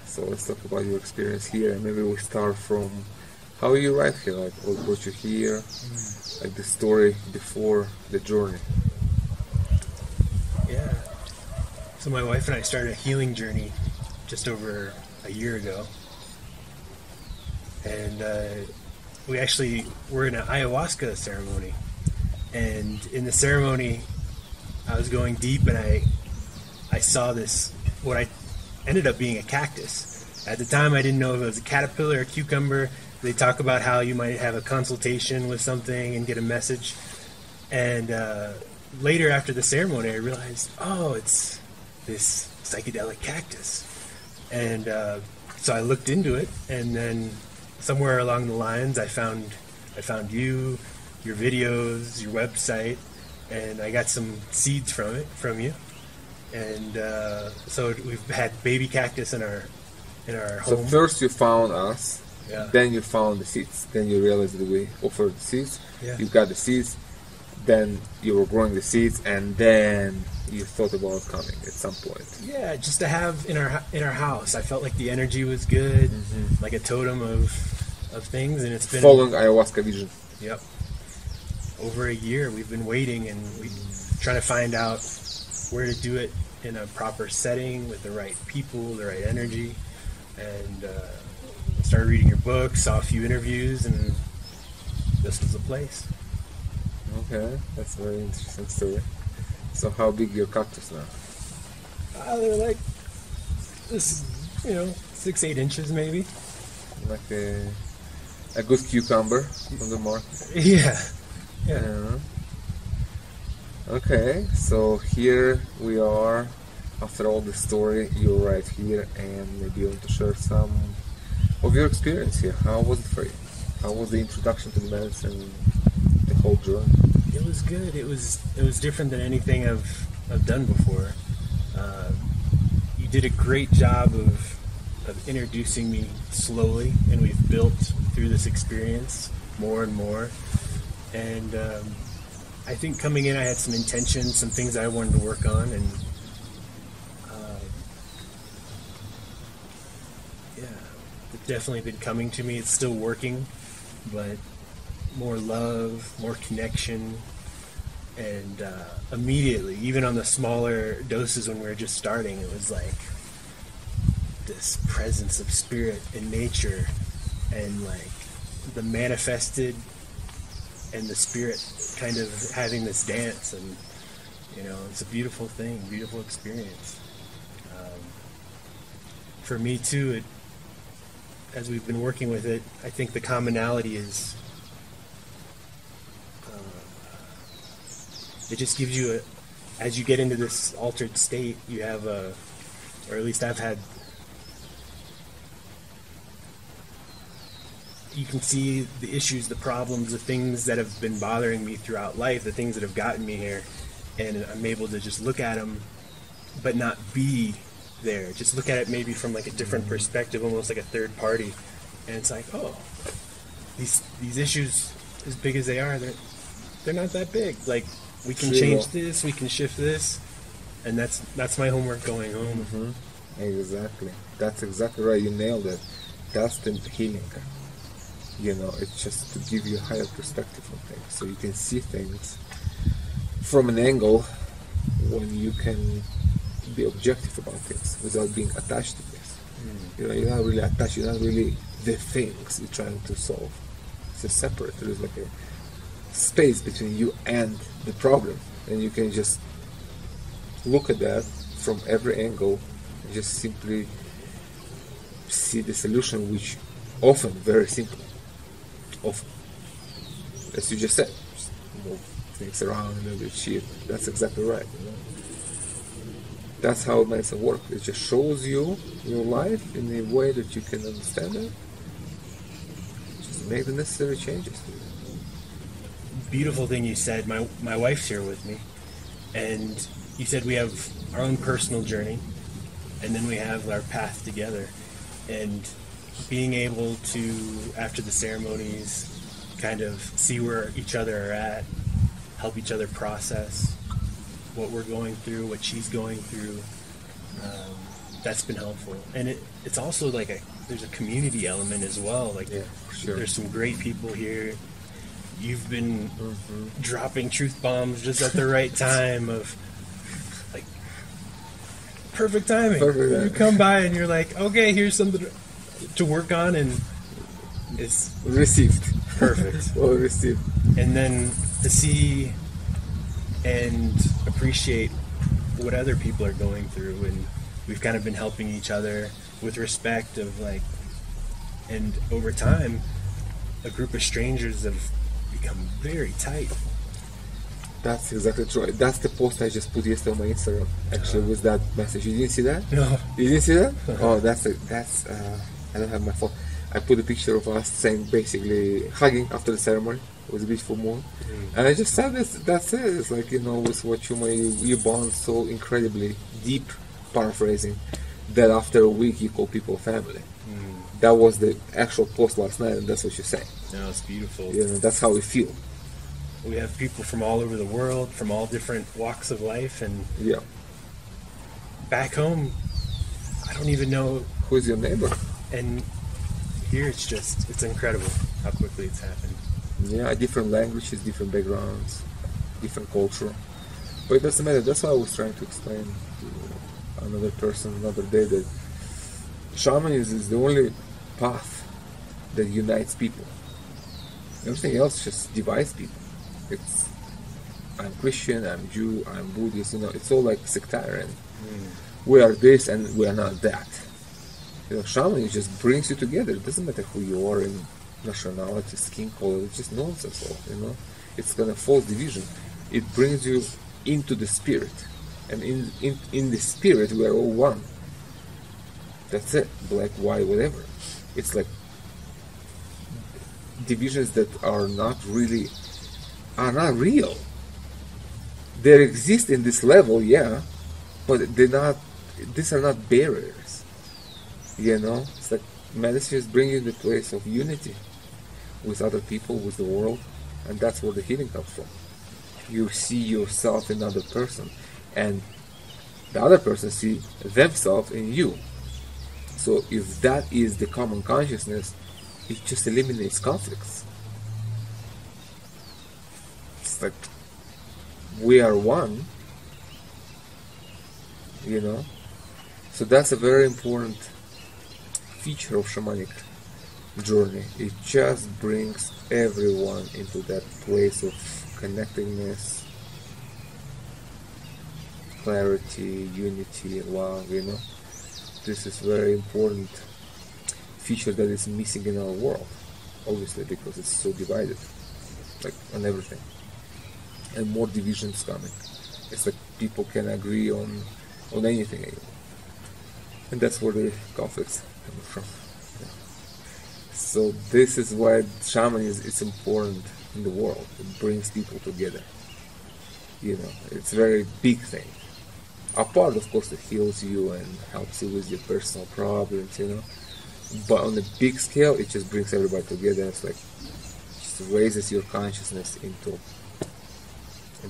So let's talk about your experience here, and maybe we start from how you arrived here, like what brought you here, like the story before the journey. Yeah. So my wife and I started a healing journey just over a year ago. And we actually were in an ayahuasca ceremony. And in the ceremony, I was going deep, and I saw this, what I ended up being a cactus. At the time, I didn't know if it was a caterpillar or a cucumber. They talk about how you might have a consultation with something and get a message. And later, after the ceremony, I realized, oh, it's this psychedelic cactus. And so I looked into it, and then somewhere along the lines, I found you, your videos, your website, and I got some seeds from you. And so we've had baby cactus in our home. So first you found us, Yeah. then you found the seeds, then you realized that we offered the seeds. Yeah. You got the seeds, then you were growing the seeds, and then you thought about coming at some point. Yeah, just to have in our house. I felt like the energy was good, like a totem of things, and it's been Following ayahuasca vision. Yep. Over a year we've been waiting, and we trying to find out where to do it in a proper setting with the right people, the right energy, and started reading your book, saw a few interviews, and this was the place. Okay, that's a very interesting story. So how big your cactus now? They're like this, 6-8 inches maybe. Like a good cucumber on the market. Yeah. Okay, so here we are. After all the story, you're right here, and maybe you want to share some of your experience here. How was it for you? How was the introduction to the medicine, the whole journey? It was good. It was different than anything I've done before. You did a great job of introducing me slowly, and we've built through this experience more and more. And I think coming in, I had some intention, some things I wanted to work on, and it's definitely been coming to me. It's still working, but more love, more connection, and immediately, even on the smaller doses when we were just starting, it was like this presence of spirit in nature, and like the manifested and the spirit kind of having this dance, and it's a beautiful thing, beautiful experience. For me too, as we've been working with it, I think the commonality is it just gives you as you get into this altered state, you have or at least I've had, you can see the issues, the problems, the things that have been bothering me throughout life, the things that have gotten me here, and I'm able to just look at them, but not be there. Just look at it maybe from like a different perspective, almost like a third party, and it's like, oh, these issues, as big as they are, they're not that big. Like, we can change this, we can shift this, and that's my homework going home. Mm-hmm. Exactly. That's exactly right. You nailed it. That's the healing. It's just to give you a higher perspective on things, so you can see things from an angle when you can be objective about things without being attached to things. You're not really attached. You're not really the things you're trying to solve. It's just separate. There is like a space between you and the problem, and you can just look at that from every angle and just simply see the solution, which often very simple. Often, as you just said, just move things around a little bit, shit. That's exactly right. That's how medicine works. It just shows you your life in a way that you can understand it. Just make the necessary changes. Beautiful thing you said. My wife's here with me, and you said we have our own personal journey, and then we have our path together. And being able to, after the ceremonies, kind of see where each other are at, help each other process what we're going through, what she's going through. that's been helpful. And it's also like there's a community element as well. Like, Yeah, for sure. there's some great people here. You've been dropping truth bombs just at the right time of, like, perfect timing. You come by and you're like, okay, here's something to work on, and it's Received. perfect. Well received. And then to see and appreciate what other people are going through, and we've kind of been helping each other with respect of, like, and over time a group of strangers have become very tight. That's exactly true. That's the post I just put yesterday on my Instagram, actually, with that message. You didn't see that? No. You didn't see that? Oh, that's I don't have my phone. I put a picture of us saying, basically, hugging after the ceremony. It was a beautiful moment. And I just said this, that's it. It's like, with Huachuma, you bond so incredibly deep, paraphrasing, that after a week you call people family. That was the actual post last night, and that's what you say. No, it's beautiful. That's how we feel. We have people from all over the world, from all different walks of life, and back home, I don't even know who's your neighbor. And here it's incredible how quickly it's happened. Yeah, different languages, different backgrounds, different culture. But it doesn't matter. That's why I was trying to explain to another person another day that shamanism is the only path that unites people. Everything else just divides people. It's, I'm Christian, I'm Jew, I'm Buddhist, it's all like sectarian. We are this and we are not that. Shamanism just brings you together. It doesn't matter who you are in nationality, skin color, it's just nonsense all, It's kind of false division. It brings you into the spirit. And in the spirit we are all one. That's it. Black, white, whatever. It's like divisions that are not real. They exist in this level, yeah, but these are not barriers. It's like medicine is bringing the place of unity with other people, with the world, and that's where the healing comes from. You see yourself in another person, and the other person see themselves in you. So if that is the common consciousness, it just eliminates conflicts. It's like we are one, So that's a very important feature of shamanic journey. It just brings everyone into that place of connectedness, clarity, unity, love, This is very important feature that is missing in our world, obviously, because it's so divided, like on everything. And more divisions coming. It's like people can agree on anything anymore. And that's where the conflicts coming from. So this is why shamanism is important in the world. It brings people together. It's a very big thing. A part, of course, that heals you and helps you with your personal problems, But on a big scale, it just brings everybody together. It's like, it just raises your consciousness into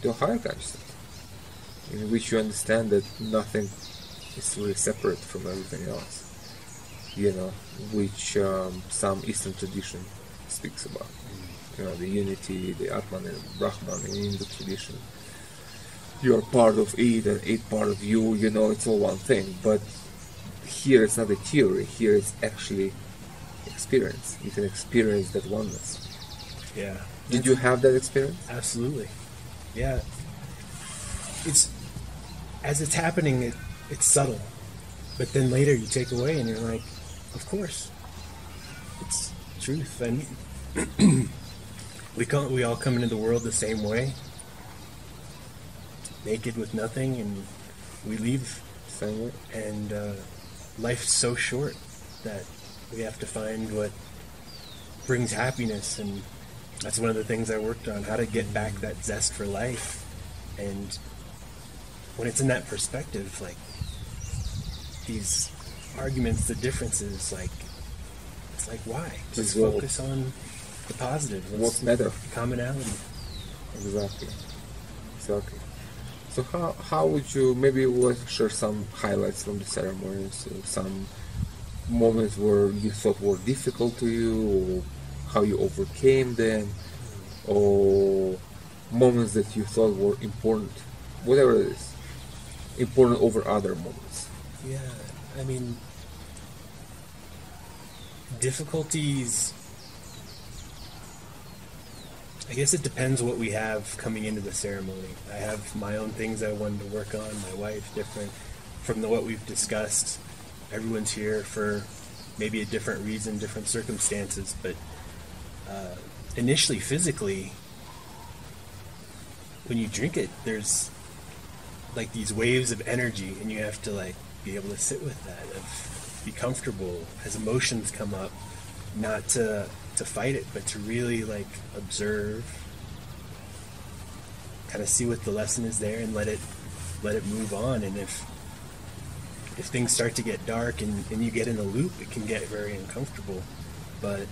a higher consciousness, in which you understand that nothing is really separate from everything else, which some Eastern tradition speaks about. The unity, the Atman and Brahman in Hindu tradition. You're part of it and it part of you, it's all one thing. But here it's not a theory, here it's actually experience. You can experience that oneness. Yeah. Did you have that experience? Absolutely. Yeah. As it's happening, it's subtle. But then later you take away and you're like, of course. It's truth. And we all come into the world the same way. Naked with nothing, and we leave Same way. And life's so short that we have to find what brings happiness, and that's one of the things I worked on, how to get back that zest for life. And when it's in that perspective, like, these arguments, the differences, like, it's like, why? Just focus on the positive. What's matter? Commonality. Exactly. So how would you, maybe we'll share some highlights from the ceremony, so some moments where you thought were difficult to you, or how you overcame them, or moments that you thought were important, whatever it is, important over other moments. Yeah, I mean, difficulties, I guess it depends what we have coming into the ceremony. I have my own things I wanted to work on, my wife, different from what we've discussed. Everyone's here for maybe a different reason, different circumstances, but initially, physically, when you drink it, there's like these waves of energy, and you have to like be able to sit with that, be comfortable as emotions come up, not to fight it, but to really like observe, kind of see what the lesson is there, and let it move on. And if things start to get dark and you get in a loop, it can get very uncomfortable. But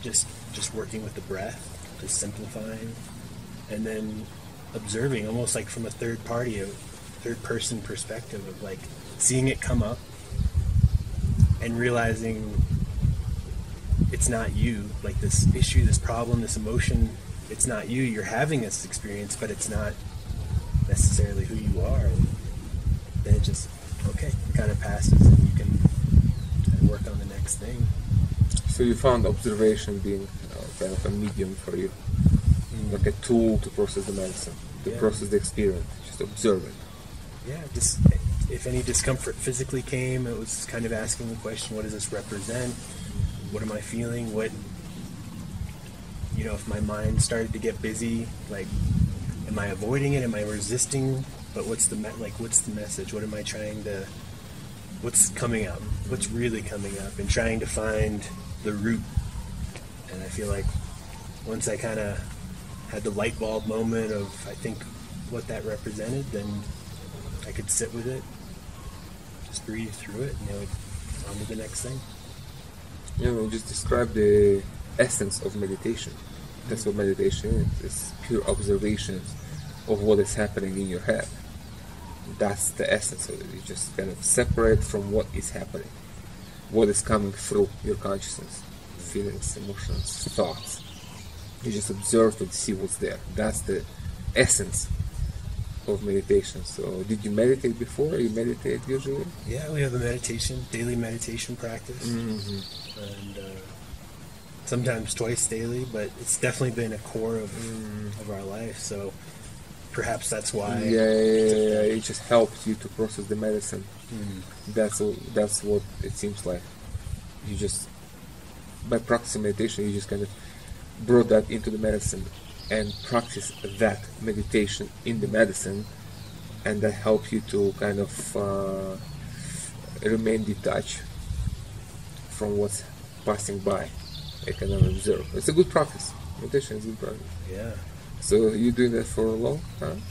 just working with the breath, just simplifying, and then observing, almost like from a third person perspective, of like seeing it come up and realizing it's not you, like this issue, this problem, this emotion, it's not you. You're having this experience, but it's not necessarily who you are. And then it just, okay, it kind of passes, and you can kind of work on the next thing. So you found observation being kind of a medium for you, like a tool to process the medicine, to process the experience, just observe it. Yeah, just if any discomfort physically came, it was kind of asking the question, what does this represent? What am I feeling? What, if my mind started to get busy, like, am I avoiding it? Am I resisting? But what's the message? What am I trying to, what's coming up? What's really coming up? And trying to find the root. And I feel like once I kind of had the light bulb moment of, I think, what that represented, then I could sit with it, just breathe through it, and on to the next thing. Just describe the essence of meditation. That's what meditation is. It's pure observation of what is happening in your head. That's the essence of it. You just kind of separate from what is happening, what is coming through your consciousness, feelings, emotions, thoughts. You just observe and see what's there. That's the essence of meditation. So, did you meditate before? You meditate usually? Yeah, we have a daily meditation practice, and sometimes twice daily. But it's definitely been a core of our life. So perhaps that's why. Yeah. It just helps you to process the medicine. That's what it seems like. You just, by practicing meditation, you just kind of brought that into the medicine and practice that meditation in the medicine, and that helps you to kind of remain detached from what's passing by. I can observe. It's a good practice. Meditation is a good practice. Yeah. So you're doing that for a long time?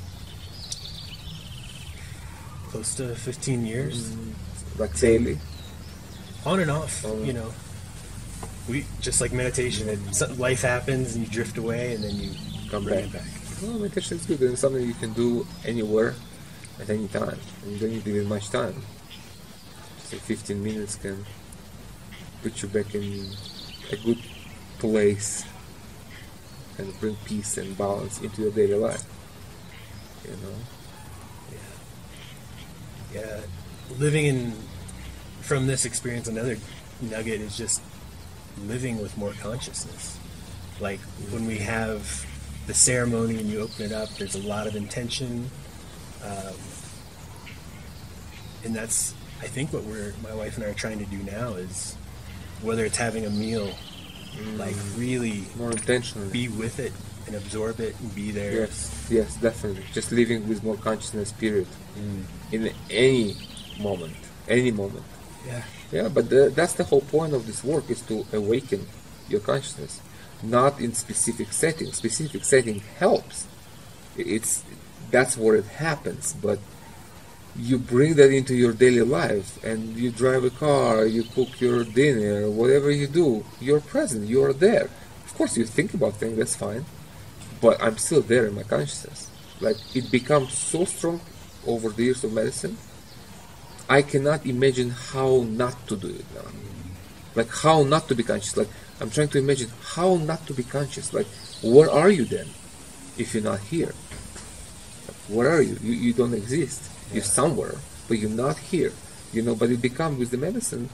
Close to 15 years. Like daily? On and off, We just like meditation. Life happens and you drift away, and then you come bring back. It back. Well, meditation is good, and it's something you can do anywhere, at any time. And you don't need even much time. So 15 minutes can put you back in a good place and bring peace and balance into your daily life. Yeah. Living from this experience, another nugget is just living with more consciousness. Like when we have the ceremony and you open it up, there's a lot of intention, and that's, I think, what my wife and I are trying to do now, is whether it's having a meal, like really more intentionally be with it and absorb it and be there. Yes, definitely. Just living with more consciousness, period. In any moment. Yeah, but that's the whole point of this work, is to awaken your consciousness, not in specific setting. Specific setting helps. That's where it happens, but you bring that into your daily life, and you drive a car, you cook your dinner, whatever you do, you're present, you're there. Of course, you think about things, that's fine, but I'm still there in my consciousness. Like, it becomes so strong over the years of medicine. I cannot imagine how not to do it now. Like, how not to be conscious. Like, I'm trying to imagine how not to be conscious. Like, where are you then if you're not here? Like, where are you? You don't exist. You're somewhere, but you're not here. You know, but it becomes, with the medicine,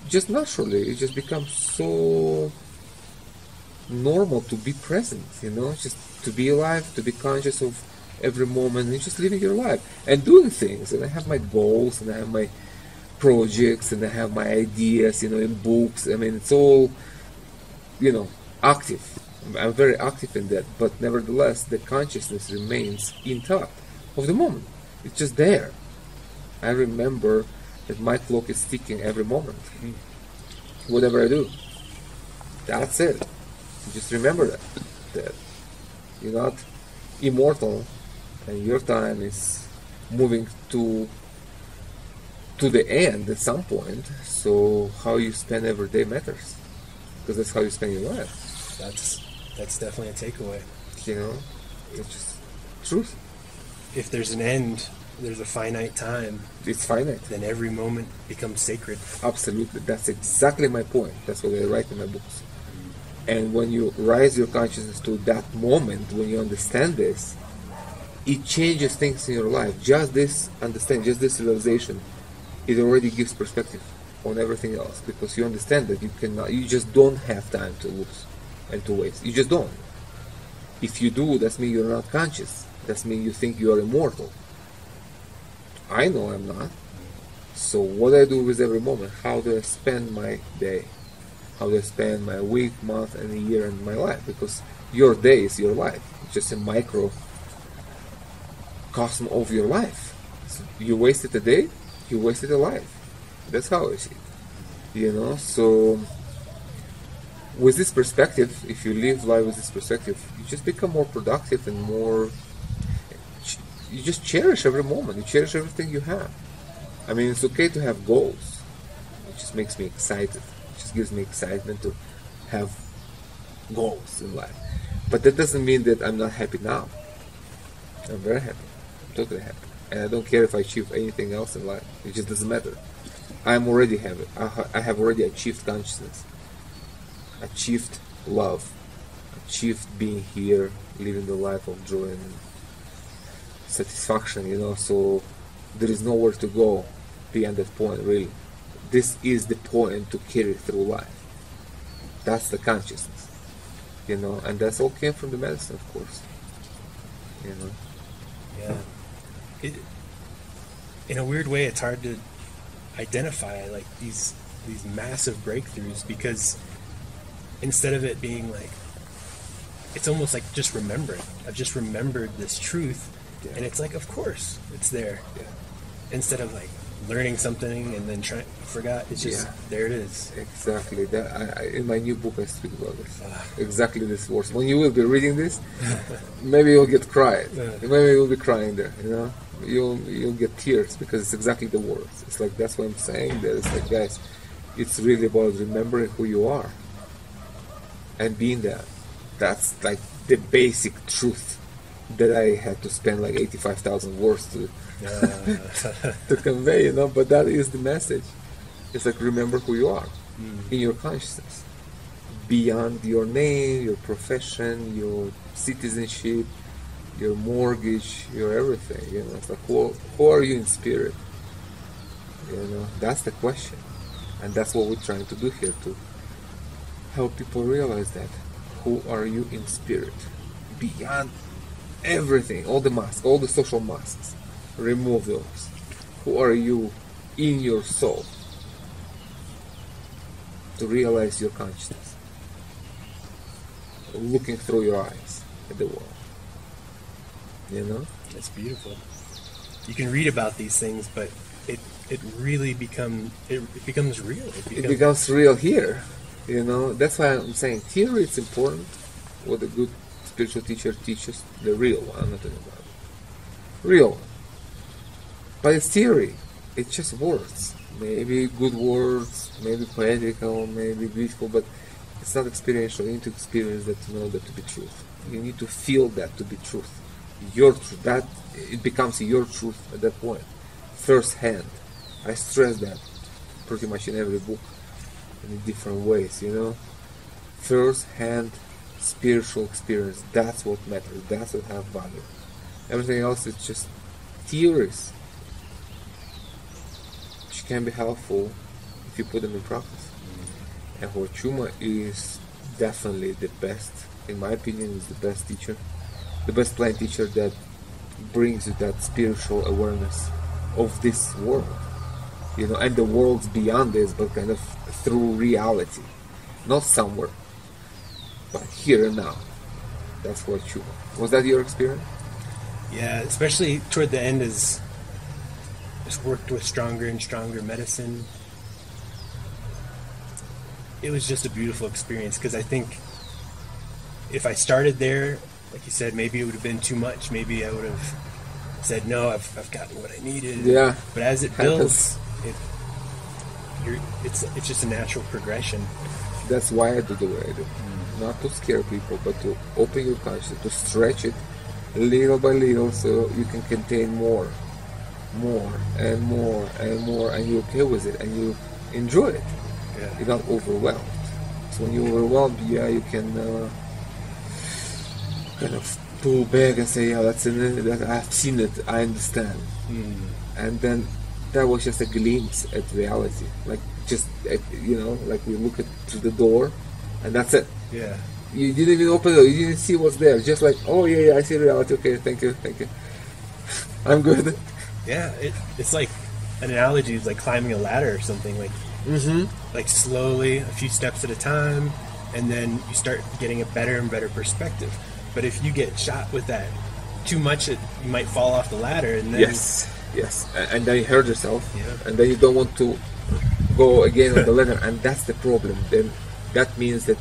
just naturally, it just becomes so normal to be present, you know, just to be alive, to be conscious of every moment, and just living your life and doing things. And I have my goals, and I have my projects, and I have my ideas, you know, in books. I mean, it's all, you know, active. I'm very active in that, but nevertheless, the consciousness remains intact of the moment. It's just there. I remember that my clock is ticking every moment. Whatever I do, that's it. Just remember that you're not immortal, and your time is moving to the end at some point. So how you spend every day matters, because that's how you spend your life. That's definitely a takeaway. You know, it's just truth. If there's an end, there's a finite time. It's finite. Then every moment becomes sacred. Absolutely. That's exactly my point. That's what I write in my books. And when you raise your consciousness to that moment, when you understand this, it changes things in your life. Just this understanding, just this realization, it already gives perspective on everything else, because you understand that you just don't have time to lose and to waste. You just don't. If you do, that means you're not conscious. That means you think you are immortal. I know I'm not. So what I do with every moment, how do I spend my day? How do I spend my week, month, and a year, and my life? Because your day is your life. It's just a microcosm of your life. So you wasted a day, you wasted a life. That's how I see it. You know, so with this perspective, if you live life with this perspective, you just become more productive and more, you just cherish every moment. You cherish everything you have. I mean, it's okay to have goals. It just makes me excited. It just gives me excitement to have goals in life. But that doesn't mean that I'm not happy now. I'm very happy. I'm totally happy. And I don't care if I achieve anything else in life. It just doesn't matter. I'm already happy. I have already achieved consciousness. Achieved love. Achieved being here, living the life of joy and satisfaction, you know. So there is nowhere to go beyond that point, really. This is the point to carry through life. That's the consciousness, you know, and that's all came from the medicine, of course, you know. Yeah. In a weird way, it's hard to identify like these massive breakthroughs, because instead of it being like, it's almost like just remembering. I've just remembered this truth. Yeah. And it's like, of course, it's there. Yeah. Instead of like learning something and then forgot, it's just there it is. Exactly. That in my new book I speak about this. Exactly this words. When you will be reading this, maybe you'll get cried. Maybe you'll be crying there. You know, you'll get tears, because it's exactly the words. It's like, that's what I'm saying. That it's like, guys, it's really about remembering who you are and being there. That's like the basic truth that I had to spend like 85,000 words to to convey, you know. But that is the message. It's like, remember who you are in your consciousness, beyond your name, your profession, your citizenship, your mortgage, your everything. You know, it's like, who are you in spirit? You know, that's the question, and that's what we're trying to do here, to help people realize that. Who are you in spirit? Beyond everything, all the masks, all the social masks, remove those. Who are you in your soul? To realize your consciousness, looking through your eyes at the world. You know? It's beautiful. You can read about these things, but it really becomes real. It becomes real here. You know, that's why I'm saying theory is important. What a good spiritual teacher teaches, the real one, I'm not talking about it. Real one. But it's theory. It's just words. Maybe good words, maybe poetical, maybe beautiful, but it's not experiential. You need to experience that to know that to be truth. You need to feel that to be truth. your truth. That it becomes your truth at that point, first hand. I stress that pretty much in every book, in different ways. First hand spiritual experience. That's what matters. That's what has value. Everything else is just theories, which can be helpful if you put them in practice. And Huachuma is definitely the best, in my opinion, is the best teacher, the best plant teacher that brings you that spiritual awareness of this world, and the worlds beyond this, but kind of through reality, not somewhere, but here and now. That's Huachuma. Was that your experience? Yeah, especially toward the end, as just worked with stronger and stronger medicine. It was just a beautiful experience, because I think if I started there, like you said, maybe it would have been too much. Maybe I would have said, no, I've gotten what I needed. Yeah. But as it builds, it's just a natural progression. That's why I do the way I do. Not to scare people, but to open your consciousness, to stretch it little by little, so you can contain more and more and more, and you're okay with it, and you enjoy it. Yeah. You're not overwhelmed. So when you're overwhelmed, you can kind of pull back and say, yeah, that's in it, I've seen it, I understand. And then that was just a glimpse at reality. Like like we look through the door, and that's it. Yeah. You didn't even open it, you didn't see what's there. Just like, oh yeah, I see reality. Okay, thank you. I'm good. Yeah, it's like an analogy is like climbing a ladder or something. Like, like slowly, a few steps at a time, and then you start getting a better and better perspective. But if you get shot with that too much, you might fall off the ladder, and then yes, and then you hurt yourself, Yeah. and then you don't want to go again on the ladder, and that's the problem. Then that means that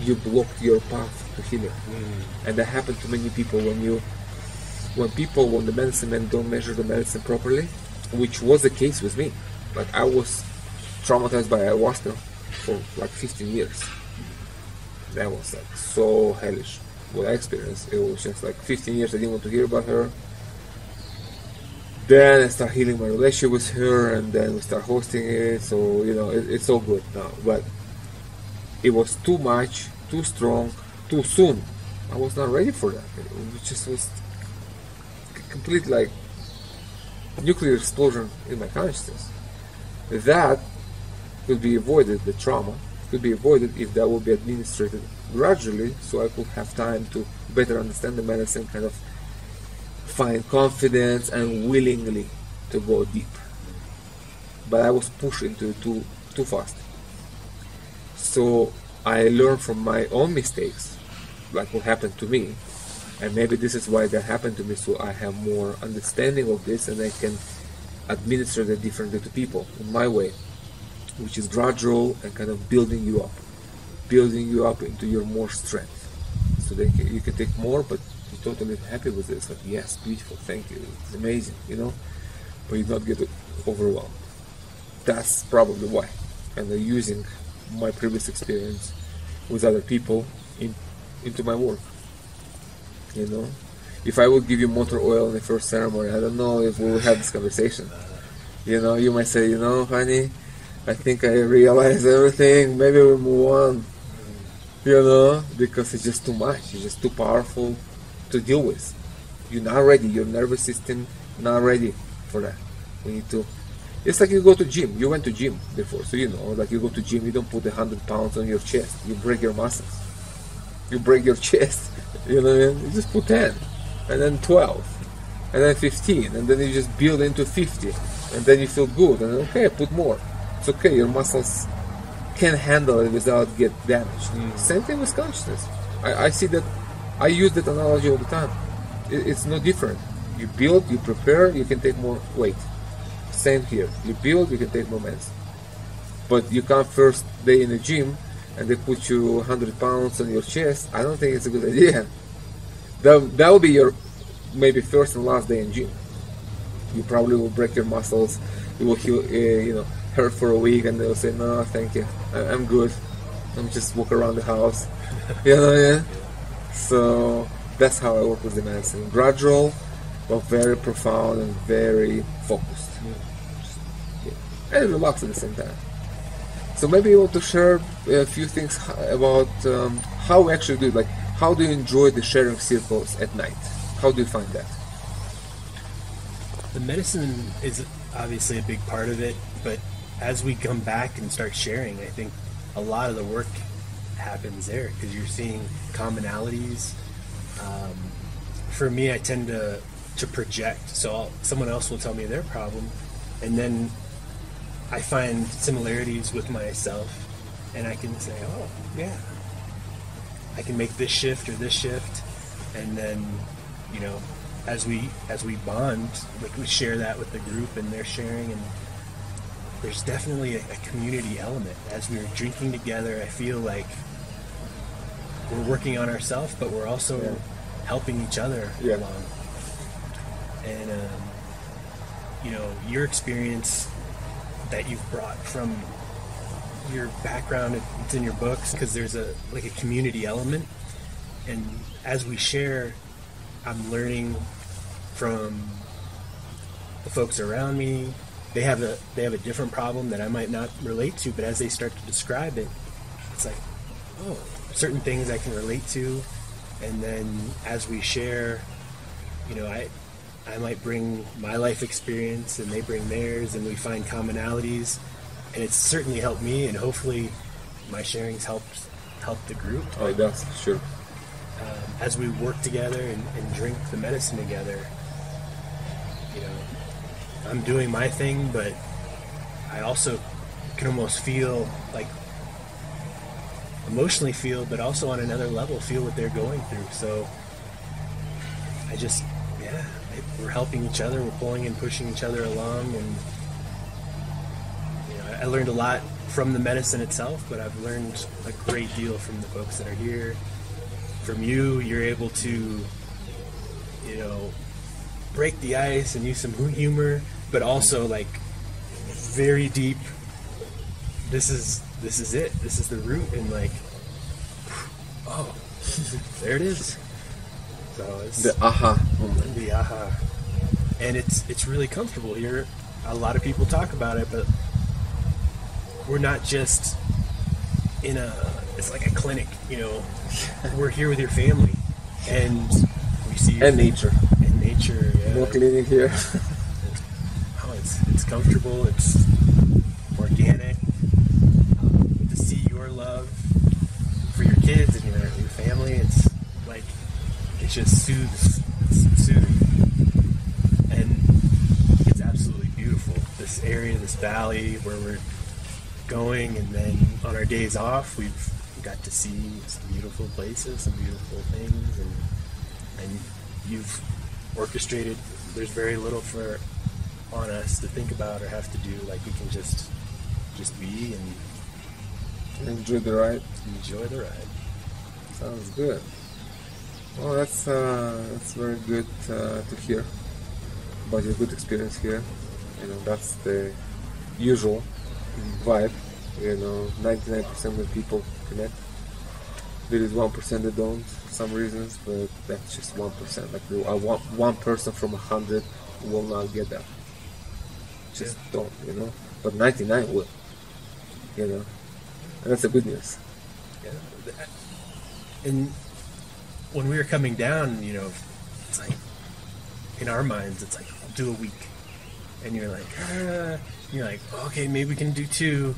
you blocked your path to healing, and that happened to many people when the medicine men don't measure the medicine properly, which was the case with me. Like, I was traumatized by ayahuasca for like 15 years. That was like so hellish what I experienced. It was just like 15 years I didn't want to hear about her. Then I start healing my relationship with her, and then we start hosting it, so it's all good now. But it was too much, too strong, too soon. I was not ready for that. It just was complete like nuclear explosion in my consciousness. That could be avoided, the trauma could be avoided if that would be administered gradually, so I could have time to better understand the medicine, kind of find confidence and willingly to go deep. But I was pushed into it too fast. So I learned from my own mistakes, like what happened to me, and maybe this is why that happened to me, so I have more understanding of this, and I can administer that differently to people in my way, which is gradual and kind of building you up into your more strength, so that you can take more, but you're totally happy with it. It's like, yes, beautiful, thank you, it's amazing, but you don't get overwhelmed. That's probably why. And I'm using my previous experience with other people into my work. If I would give you motor oil in the first ceremony, I don't know if we will have this conversation. You might say, honey, I think I realized everything, maybe we'll move on. Because it's just too much, it's just too powerful to deal with. You're not ready, your nervous system not ready for that. We need to. It's like you go to gym. You went to gym before, so like you go to gym, you don't put 100 pounds on your chest. You break your muscles. You break your chest. You just put 10, and then 12, and then 15, and then you just build into 50, and then you feel good, and okay, put more. It's okay, your muscles can handle it without get damaged. Same thing with consciousness. I see that, I use that analogy all the time. It's no different. You build, you prepare, you can take more weight. Same here. You build, you can take more medicine. But you come first day in the gym and they put you 100 pounds on your chest. I don't think it's a good idea. That will be your maybe first and last day in gym. You probably will break your muscles. You will heal, hurt for a week, and they'll say, no, thank you, I'm good. I'm just walk around the house. Yeah. So that's how I work with the medicine. Gradual, but very profound and very focused. Yeah. And relaxed at the same time. So maybe you want to share a few things about how we actually do it. Like, how do you enjoy the sharing circles at night? How do you find that? The medicine is obviously a big part of it, but as we come back and start sharing, I think a lot of the work happens there because you're seeing commonalities. For me, I tend to project, so someone else will tell me their problem, and then I find similarities with myself, and I can say, oh, yeah, I can make this shift or this shift, and then, you know, as we bond, like we share that with the group, and they're sharing, and there's definitely a community element. As we're drinking together, I feel like we're working on ourselves, but we're also helping each other along. And you know, your experience that you've brought from your background, it's in your books, because there's a community element, and as we share, I'm learning from the folks around me. They have a different problem that I might not relate to, but as they start to describe it, it's like, oh, certain things I can relate to, and then as we share, you know, I might bring my life experience and they bring theirs, and we find commonalities, and it's certainly helped me, and hopefully my sharing's helped the group. Oh, it does, sure. As we work together and drink the medicine together, you know, I'm doing my thing, but I also can almost feel, like, emotionally feel, but also on another level feel what they're going through. So I just, we're helping each other, we're pulling and pushing each other along, and you know, I learned a lot from the medicine itself, but I've learned a great deal from the folks that are here. From you, you're able to, you know, break the ice and use some humor, but also like very deep. This is it. This is the root, and like, oh, there it is. So it's the aha moment. The aha, and it's really comfortable here. A lot of people talk about it, but we're not just in it's like a clinic, you know. We're here with your family, and we see and nature. And nature, yeah. No clinic here. It's comfortable. It's organic. To see your love for your kids and your family, it's like it's just soothing, and it's absolutely beautiful. This area, this valley where we're going, and then on our days off, we've got to see some beautiful places, some beautiful things, and you've orchestrated. There's very little on us to think about or have to do. Like, we can just be and enjoy the ride. Enjoy the ride. Sounds good. Well, that's very good to hear about your good experience here. You know, that's the usual vibe. You know, 99% of the people connect. There is 1% that don't for some reasons, but that's just 1%. Like, I want 1 person from 100 will not get that. Just don't, you know. But 99 will, you know. And that's the good news. Yeah. And when we were coming down, you know, it's like, in our minds, it's like, I'll do a week. And you're like, okay, maybe we can do 2.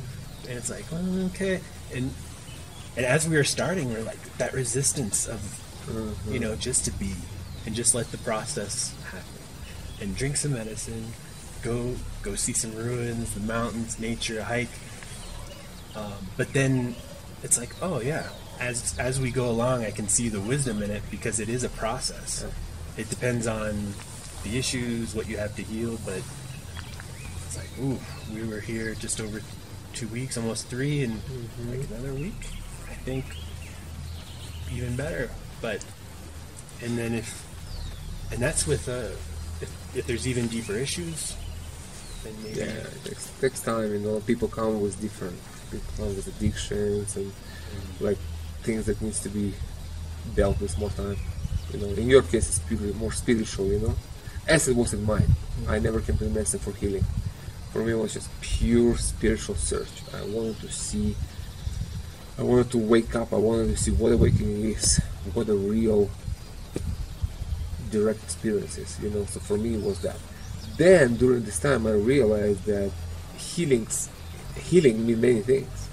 And it's like, well, okay. And as we were starting, we're like, that resistance of, you know, just to be and just let the process happen and drink some medicine, go see some ruins, the mountains, nature, a hike. But then it's like, oh yeah, as we go along, I can see the wisdom in it, because it is a process. It depends on the issues, what you have to heal, but it's like, ooh, we were here just over 2 weeks, almost 3, and like another week, I think even better. But and then if that's with if there's even deeper issues, then maybe it takes time. You know, people come with addictions and like things that needs to be dealt with more time. You know, in your case, it's more spiritual. You know, as it was in mine. I never came to the medicine for healing. For me, it was just pure spiritual search. I wanted to see. I wanted to wake up. I wanted to see what awakening is, what a real direct experience is. You know, so for me, it was that. Then during this time, I realized that healing means many things,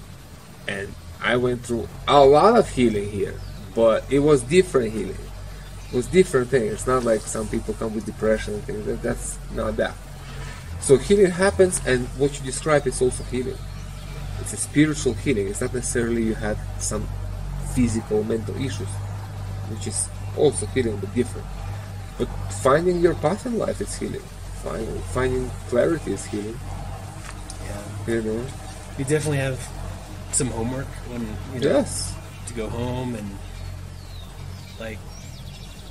and I went through a lot of healing here, but it was different healing. It was different things. It's not like some people come with depression and things. That's not that. So healing happens, and what you describe is also healing. It's a spiritual healing. It's not necessarily you had some physical, mental issues, which is also healing, but different. But finding your path in life is healing. Finding clarity is healing. Yeah. You know? You definitely have some homework when, yes, to go home, and like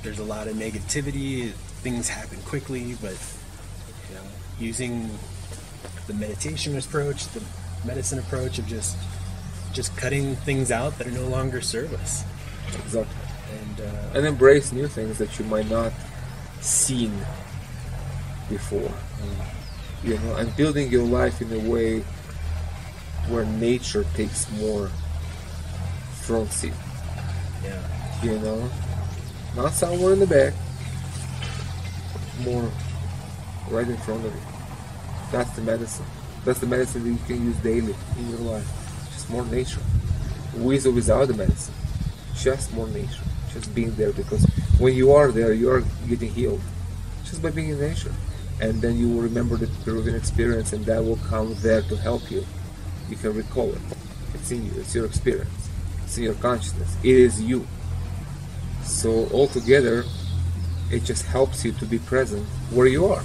there's a lot of negativity, things happen quickly, but using the meditation approach, the medicine approach of just cutting things out that are no longer serve us. Exactly. And embrace new things that you might not seen before. You know, and building your life in a way where nature takes more front seat. Yeah. You know, not somewhere in the back, more right in front of you. That's the medicine. That's the medicine that you can use daily in your life. Just more nature. With or without the medicine. Just more nature. Just being there, because when you are there, you are getting healed. Just by being in nature. And then you will remember the Peruvian experience, and that will come there to help you. You can recall it. It's in you. It's your experience. It's in your consciousness. It is you. So altogether, it just helps you to be present where you are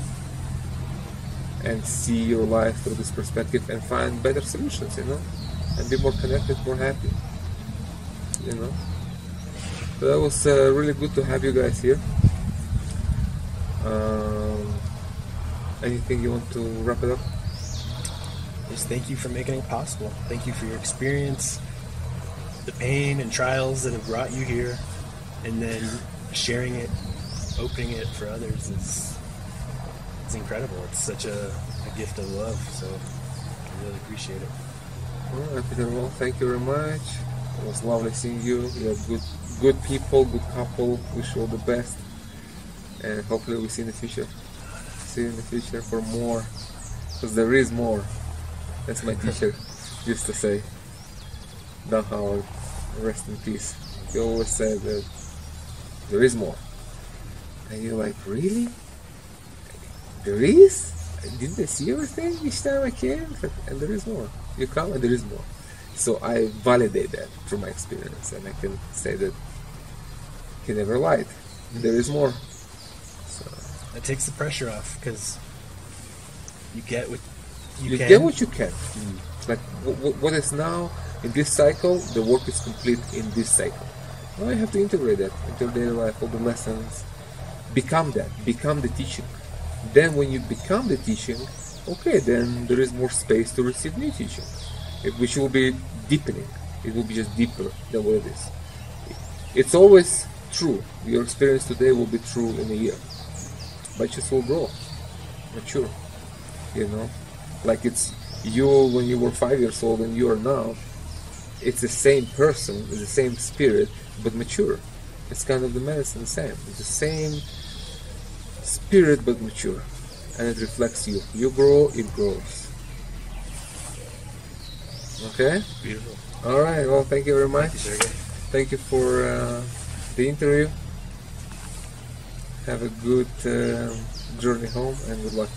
and see your life through this perspective and find better solutions, you know, and be more connected, more happy, you know. So that was really good to have you guys here. Anything you want to wrap it up? Just thank you for making it possible. Thank you for your experience, the pain and trials that have brought you here, and then sharing it, opening it for others is incredible. It's such a gift of love, so I really appreciate it. All right, Pedro, well, thank you very much. It was lovely seeing you. You're good people, good couple. Wish you all the best, and hopefully we'll see you in the future. See you in the future for more, because there is more. That's my teacher used to say. Don Howard, rest in peace. He always said that there is more. And you're like, really? There is? Didn't I see everything each time I came? And there is more. You come and there is more. So I validate that from my experience, and I can say that he never lied. There is more. So that takes the pressure off, because you get what you can. Get what you can. Like what is now in this cycle, the work is complete in this cycle. Now you have to integrate that into your daily life, all the lessons. Become that. Become the teaching. Then when you become the teaching, okay, then there is more space to receive new teaching, which will be deepening. It will be just deeper than what it is. It's always true. Your experience today will be true in a year. But it just will grow, mature. You know? Like it's you when you were 5 years old and you are now. It's the same person, it's the same spirit, but mature. It's kind of the medicine, the same. It's the same spirit, but mature. And it reflects you. You grow, it grows. Okay? Beautiful. Alright, well, thank you very much. Thank you, Sergey. Thank you for the interview. Have a good journey home, and good luck.